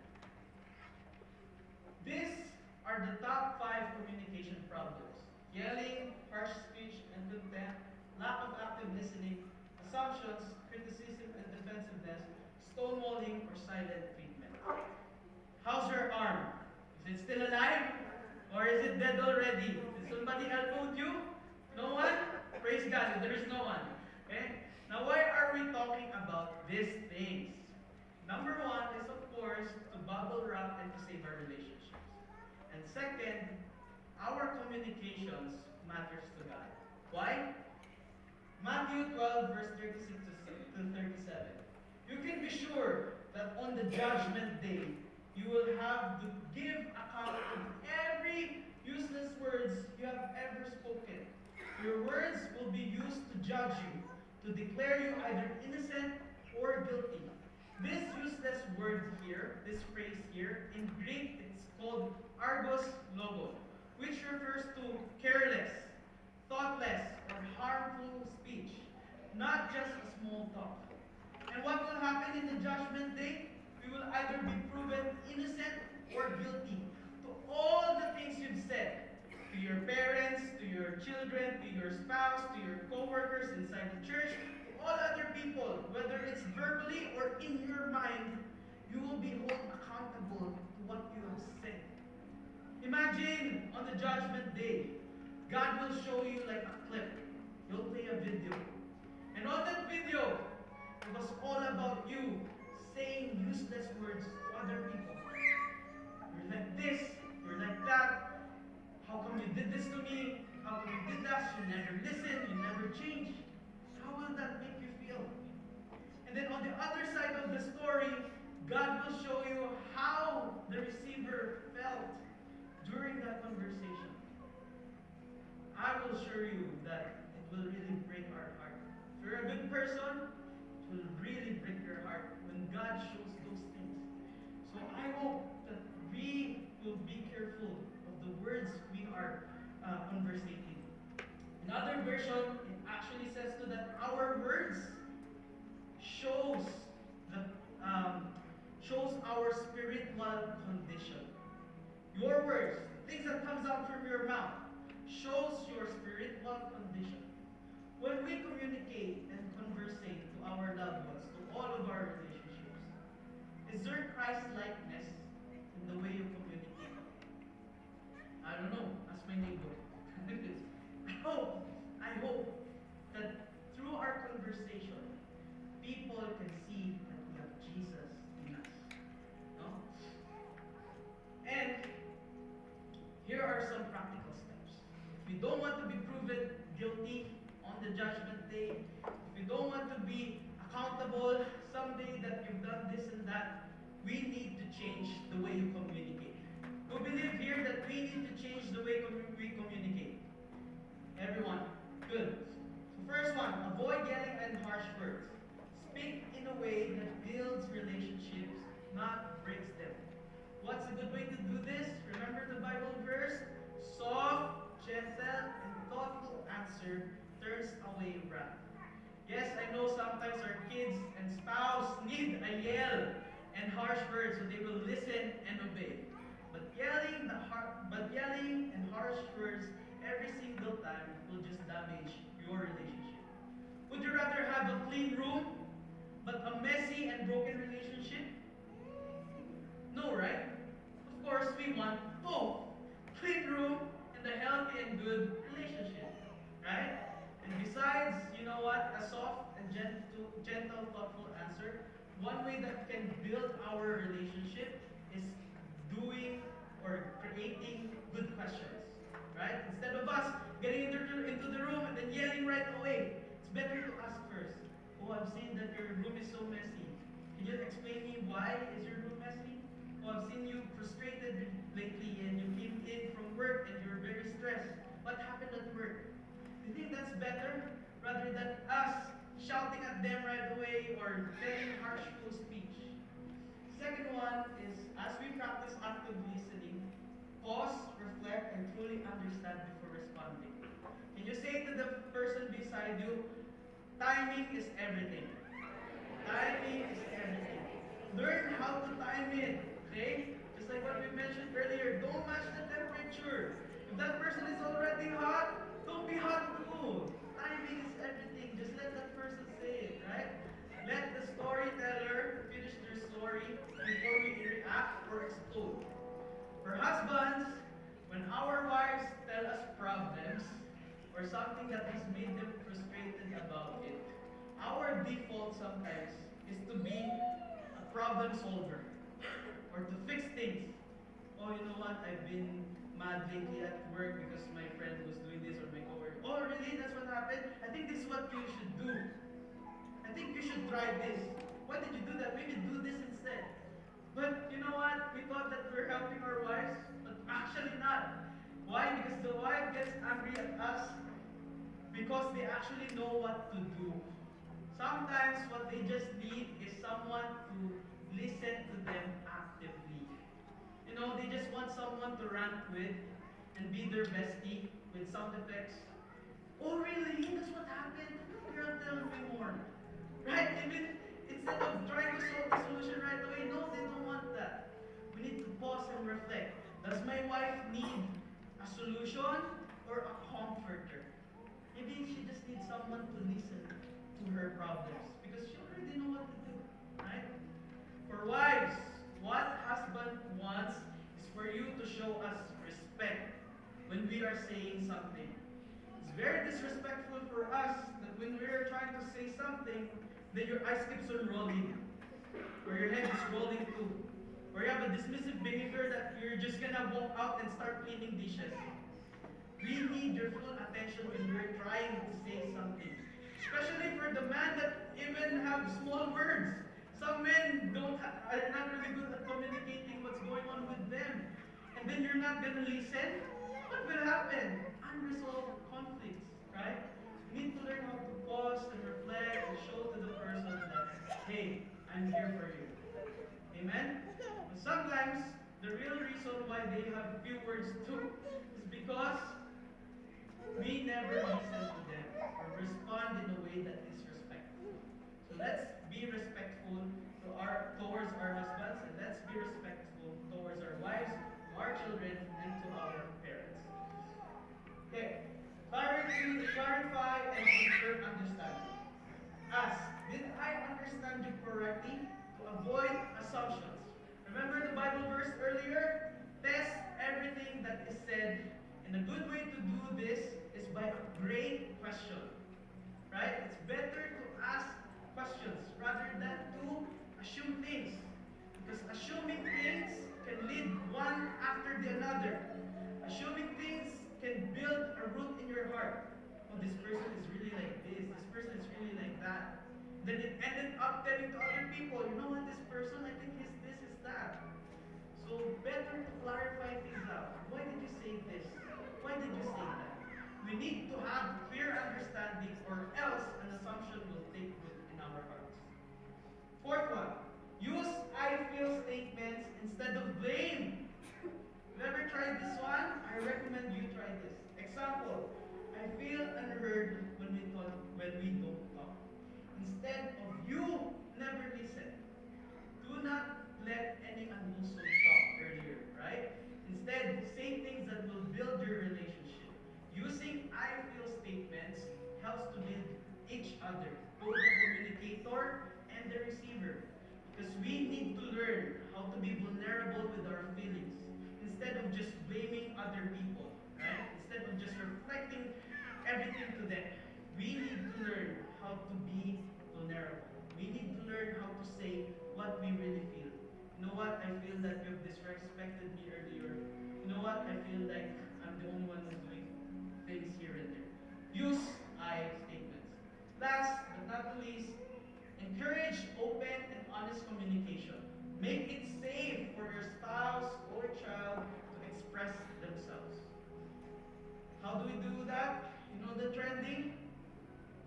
These are the top 5 communication problems: yelling, harsh speech and contempt, lack of active listening, assumptions, criticism and defensiveness, stonewalling, or silent treatment. How's your arm? Is it still alive? Or is it dead already? Did somebody help out you? No one? Praise God, there is no one. Okay? Now, why are we talking about these things? Number 1 is, of course, to bubble wrap and to save our relationships. And second, our communications matters to God. Why? Matthew 12, verse 36 to 37. You can be sure that on the judgment day, you will have to give account of every useless words you have ever spoken. Your words will be used to judge you, to declare you either innocent or guilty. This useless word here, this phrase here, in Greek it's called argos logon, which refers to careless, thoughtless, or harmful speech, not just a small talk. And what will happen in the judgment day? We will either be proven innocent or guilty to all the things you've said to your parents, to your children, to your spouse, to your co-workers inside the church, to all other people, whether it's verbally or in your mind. You will be held accountable to what you have said. Imagine on the judgment day, God will show you like a clip. He'll play a video. And on that video, it was all about you saying useless words to other people. You're like this, you're like that. How come you did this to me? How come you did that? You never listen, you never change. How will that make you feel? And then on the other side of the story, God will show you how the receiver felt during that conversation. I will assure you that it will really break our heart. If you're a good person, it will really break your heart when God shows those things. So I hope that we will be careful of the words we are conversating. Another version, it actually says to that our words shows the shows our spiritual condition. Your words, things that comes out from your mouth, shows your spiritual condition. When we communicate and conversate to our loved ones, to all of our relationships, is there Christ likeness in the way you communicate? I don't know. Ask my neighbor. I hope that through our conversation, people can see that we have Jesus in us. No? And here are some practical steps. If you don't want to be proven guilty on the judgment day, if you don't want to be accountable someday that you've done this and that, we need to change the way you communicate. Who believe here that we need to change the way we communicate? Everyone. Good. So first one, avoid yelling and harsh words. Speak in a way that builds relationships, not breaks them. What's a good way to do this? Remember the Bible verse? Soft, gentle, and thoughtful answer turns away wrath. Yes, I know sometimes our kids and spouse need a yell and harsh words so they will listen and obey. But yelling and harsh words every single time will just damage your relationship. Would you rather have a clean room but a messy and broken relationship? No, right? Of course, we want both. Clean room and a healthy and good relationship. Right? And besides, you know what? A soft and gentle, thoughtful answer. One way that can build our relationship is doing or creating good questions. Right? Instead of us getting into the room and then yelling right away, it's better to ask first. Oh, I've seen that your room is so messy. Can you explain me why is your room messy? Oh, I've seen you frustrated lately and you came in from work and you're very stressed. What happened at work? Do you think that's better rather than us shouting at them right away or telling harshful speech? Second one is as we practice active listening, pause, reflect, and truly understand before responding. Can you say to the person beside you, timing is everything. Timing is everything. Learn how to time it. Okay? Just like what we mentioned earlier, don't match the temperature. If that person is already hot, don't be hot too. Timing is everything. Just let that person say it, right? Let the storyteller finish their story before we react or explode. For husbands, when our wives tell us problems or something that has made them frustrated about it, our default sometimes is to be a problem solver or to fix things. Oh, you know what? I've been mad lately at work because my friend was doing this or my coworker. Oh, really? That's what happened? I think this is what you should do. I think you should try this. Why did you do that? Maybe do this instead. But you know what? We thought that we're helping our wives, but actually not. Why? Because the wife gets angry at us because they actually know what to do. Sometimes what they just need is someone to listen to them actively. You know, they just want someone to rant with and be their bestie with sound effects. Oh, really? That's what happened? Girl, tell me more. Right? Even instead of trying to solve the solution right away, no, they don't want that. We need to pause and reflect. Does my wife need a solution or a comforter? Maybe she just needs someone to listen to her problems because she already know what to do. Right? For For wives, what husband wants is for you to show us respect when we are saying something. It's very disrespectful for us that when we are trying to say something, then your eyes keeps on rolling, or your head is rolling too, or you have a dismissive behavior that you're just gonna walk out and start cleaning dishes. We need your full attention when we're trying to say something. Especially for the man that even have small words. Some men are not really good at communicating what's going on with them. And then you're not gonna listen. What will happen? Unresolved conflicts, right? You need to learn how to pause and reflect and show to the person that, hey, I'm here for you. Amen? And sometimes the real reason why they have few words too is because we never listen to them or respond in a way that is respectful. So let's be respectful towards our husbands, and let's be respectful towards our wives, to our children, and to our parents. Okay. Clarify and confirm understanding. Ask, did I understand you correctly? To avoid assumptions. Remember the Bible verse earlier? Test everything that is said. And a good way to do this is by a great question. Right? It's better to ask questions rather than to assume things. Because assuming things can lead one after the other. Assuming things can build a root in your heart. Oh, this person is really like this person is really like that. Then it ended up telling to other people, you know what, this person, I think he's this, is that. So better to clarify things out. Why did you say this? Why did you say that? We need to have clear understanding or else an assumption will take root in our hearts. Fourth one, use I feel statements instead of blame. Have you ever tried this one? I recommend you try this. Example, I feel unheard when we don't talk. Instead of you never listen. Do not let any unwholesome talk earlier, right? Instead, say things that will build your relationship. Using I feel statements helps to build each other, both the communicator and the receiver. Because we need to learn how to be vulnerable with our feelings instead of just blaming other people, right? Instead of just reflecting everything to them. We need to learn how to be vulnerable. We need to learn how to say what we really feel. You know what? I feel that you've disrespected me earlier. You know what? I feel like I'm the only one who's doing things here and there. Use I statements. Last but not least, encourage open and honest communication. Make it safe for your spouse or child to express themselves. How do we do that? You know the trending?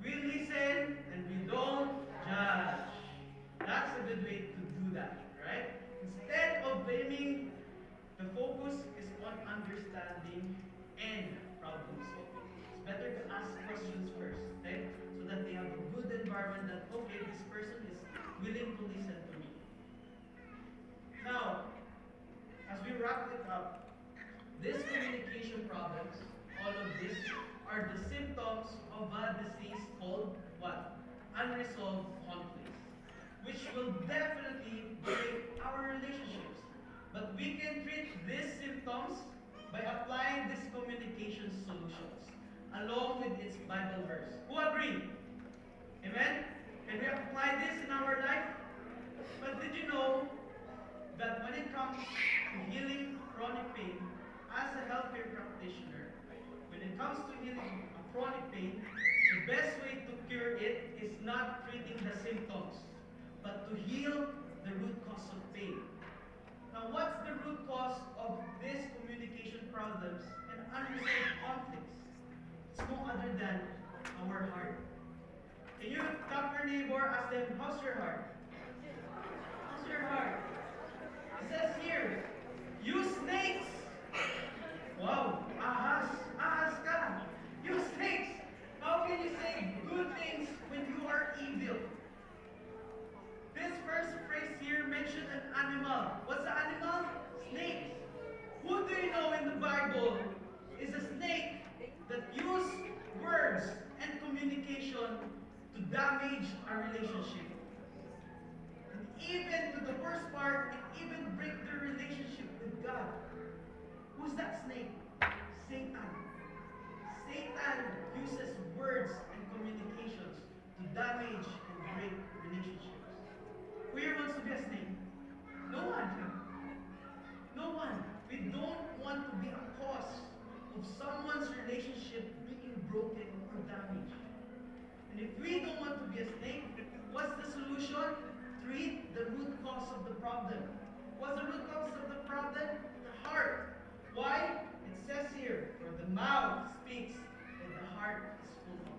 We listen and we don't judge. That's a good way to do that, right? Instead of blaming, the focus is on understanding and problem solving. It's better to ask questions first, okay? So that they have a good environment that, okay, this person is willing to listen to me. Now, as we wrap it up, these communication problems, all of this, are the symptoms of a disease called what? Unresolved conflicts, which will definitely break our relationships. But we can treat these symptoms by applying these communication solutions along with its Bible verse. Who agree? Amen? Can we apply this in our life? But did you know that when it comes to healing chronic pain, as a healthcare practitioner, when it comes to healing a chronic pain, the best way to cure it is not treating the symptoms, but to heal the root cause of pain. Now, what's the root cause of these communication problems and unresolved conflicts? It's no other than our heart. Can you tap your neighbor, ask them, how's your heart? How's your heart? It says here, you snakes! Wow, ahas ka! You snakes! How can you say good things when you are evil? This first phrase here mentioned an animal. What's the animal? Snakes. Who do you know in the Bible is a snake that use words and communication to damage a relationship? And even to the worst part, it even break their relationship with God. Who's that snake? Satan. Satan uses words and communications to damage and break relationships. Who here wants to be a snake? No one. No one. We don't want to be a cause of someone's relationship being broken or damaged. And if we don't want to be a snake, what's the solution? Treat the root cause of the problem. What's the root cause of the problem? The heart. Why? It says here, for the mouth speaks what the heart is full of.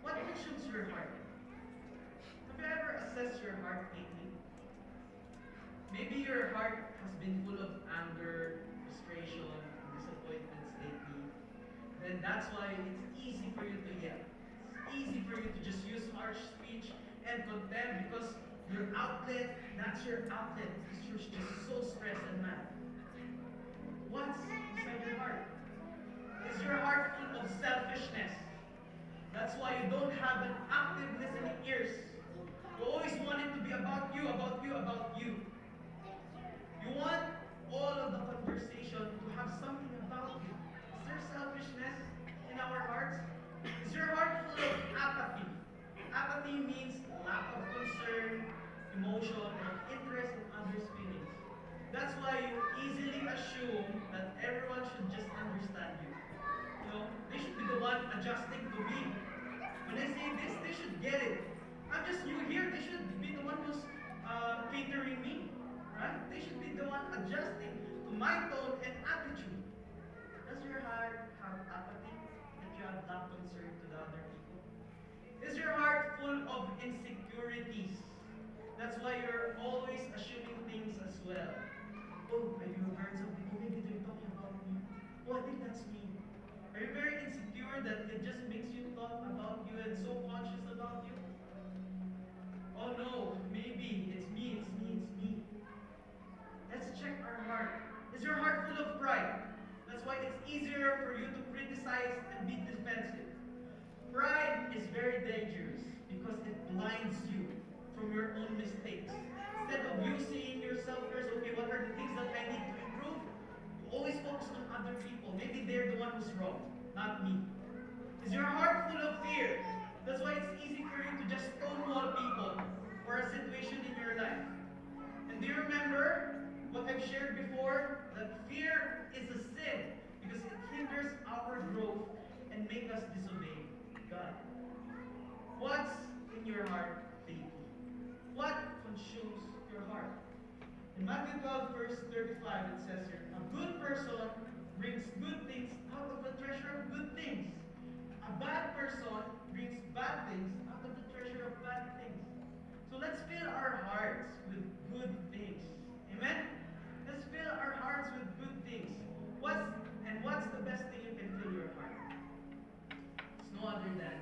What consumes your heart? Have you ever assessed your heart lately? Maybe your heart has been full of anger, frustration, disappointments lately. Then that's why it's easy for you to yell. It's easy for you to just use harsh speech and contempt because your outlet, that's your outlet. Because you're just so stressed and mad. What's inside your heart? Is your heart full of selfishness? That's why you don't have an active listening ears. You always want it to be about you, about you, about you. You want all of the conversation to have something about you. Is there selfishness in our hearts? Is your heart full of apathy? Apathy means lack of concern, emotion, or interest in others' feelings. That's why you easily assume that everyone should just understand you. You know, they should be the one adjusting to me. When I say this, they should get it. I'm just new here. They should be the one who's catering me, right? They should be the one adjusting to my tone and attitude. Does your heart have apathy that you have not concerned to the other people? Is your heart full of insecurities? That's why you're always assuming things as well. Oh, have you heard something? Oh, maybe they're talking about me. Oh, I think that's me. Are you very insecure that it just makes you thought about you and so conscious about you? Oh no, maybe it's me, it's me, it's me. Let's check our heart. Is your heart full of pride? That's why it's easier for you to criticize and be defensive. Pride is very dangerous because it blinds you from your own mistakes. Instead of you seeing yourself first, okay, what are the things that I need to improve? You always focus on other people. Maybe they're the one who's wrong, not me. Is your heart full of fear? That's why it's easy for you to just stonewall people for a situation in your life. And do you remember what I've shared before? That fear is a sin because it hinders our growth and makes us disobey God. What's in your heart lately? What consumes your heart? In Matthew 12, verse 35, it says here, a good person brings good things out of the treasure of good things. A bad person brings bad things out of the treasure of bad things. So let's fill our hearts with good things. Amen? Let's fill our hearts with good things. What's the best thing you can fill your heart? It's no other than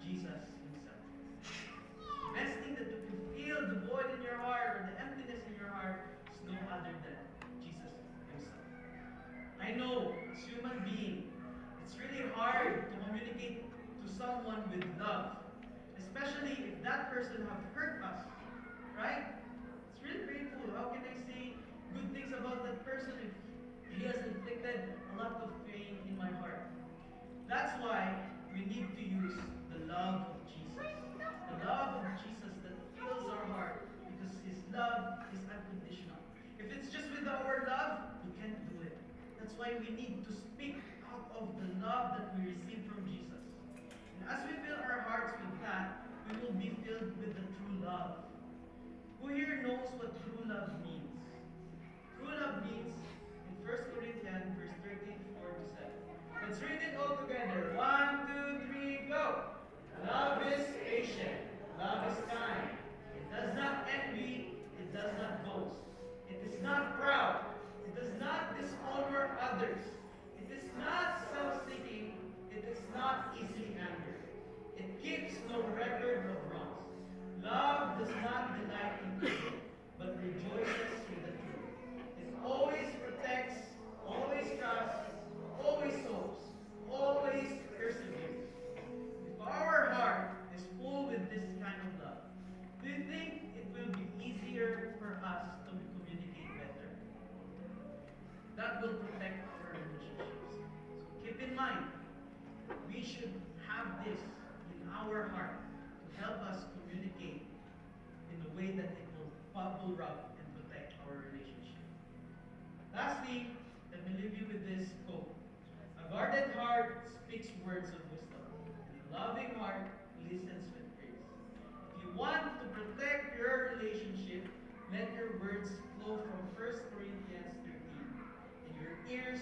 Jesus himself. The best thing that you can feel the void in your heart or the emptiness in your heart is no other than Jesus himself. I know, as human being, it's really hard to communicate to someone with love. Especially if that person have hurt us. Right? It's really painful. How can I say good things about that person if he has inflicted a lot of pain in my heart? That's why we need to use the love of Jesus. The love of Jesus that fills our heart because his love is unconditional. If it's just with our love, we can't do it. That's why we need to speak out of the love that we receive from Jesus. And as we fill our hearts with that, we will be filled with the true love. Who here knows what true love means? True love means in 1 Corinthians verse 13, 4 to 7. Let's read it all together. 1, 2, 3, go! Love is patient. Love is kind. It does not envy. It does not boast. It is not proud. It does not dishonor others. It is not self-seeking. It is not easily angered. It keeps no record of wrongs. Love does not delight in evil, but rejoices in the truth. It always protects, always trusts, always hopes, always perseveres. If our heart is full with this kind of love, do you think it will be keep in mind, we should have this in our heart to help us communicate in a way that it will bubble wrap and protect our relationship. Lastly, let me leave you with this quote. A guarded heart speaks words of wisdom, and a loving heart listens with grace. If you want to protect your relationship, let your words flow from 1 Corinthians 13, and your ears